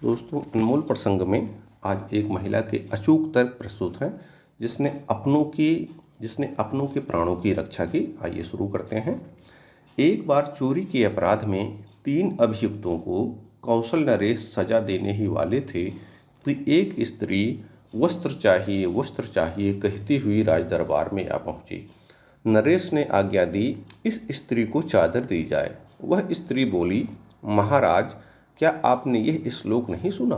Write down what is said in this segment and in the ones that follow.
दोस्तों, अनमोल प्रसंग में आज एक महिला के अचूक तर्क प्रस्तुत हैं जिसने अपनों के प्राणों की रक्षा की। आइए शुरू करते हैं। एक बार चोरी के अपराध में 3 अभियुक्तों को कौशल नरेश सजा देने ही वाले थे कि एक स्त्री वस्त्र चाहिए कहती हुई राजदरबार में आ पहुंची। नरेश ने आज्ञा दी, इस स्त्री को चादर दी जाए। वह स्त्री बोली, महाराज, क्या आपने यह श्लोक नहीं सुना?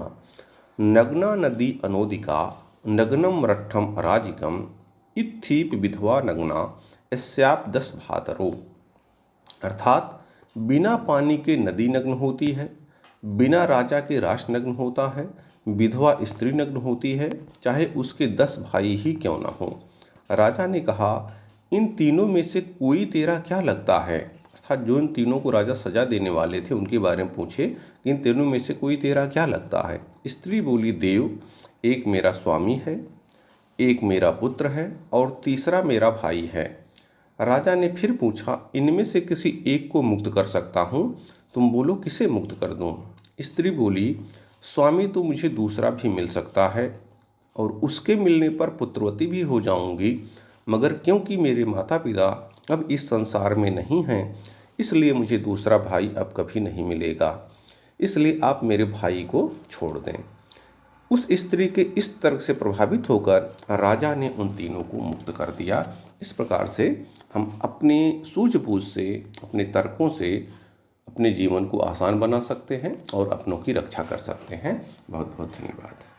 नग्ना नदी अनोदिका नग्नम रट्ठम अराजिकम इत्थीप विधवा नग्ना यस्याप 10 भातरो। अर्थात बिना पानी के नदी नग्न होती है, बिना राजा के राष्ट्र नग्न होता है, विधवा स्त्री नग्न होती है, चाहे उसके 10 भाई ही क्यों न हो। राजा ने कहा, इन तीनों में से कोई तेरा क्या लगता है? अर्थात जो इन तीनों को राजा सजा देने वाले थे उनके बारे में पूछे कि इन तीनों में से कोई तेरा क्या लगता है। स्त्री बोली, देव, एक मेरा स्वामी है, एक मेरा पुत्र है और तीसरा मेरा भाई है। राजा ने फिर पूछा, इनमें से किसी एक को मुक्त कर सकता हूँ, तुम बोलो किसे मुक्त कर दूँ? स्त्री बोली, स्वामी तो मुझे दूसरा भी मिल सकता है और उसके मिलने पर पुत्रवती भी हो जाऊंगी, मगर क्योंकि मेरे माता पिता अब इस संसार में नहीं हैं, इसलिए मुझे दूसरा भाई अब कभी नहीं मिलेगा। इसलिए आप मेरे भाई को छोड़ दें। उस स्त्री के इस तर्क से प्रभावित होकर राजा ने उन तीनों को मुक्त कर दिया। इस प्रकार से हम अपने सूझबूझ से, अपने तर्कों से अपने जीवन को आसान बना सकते हैं और अपनों की रक्षा कर सकते हैं। बहुत बहुत धन्यवाद।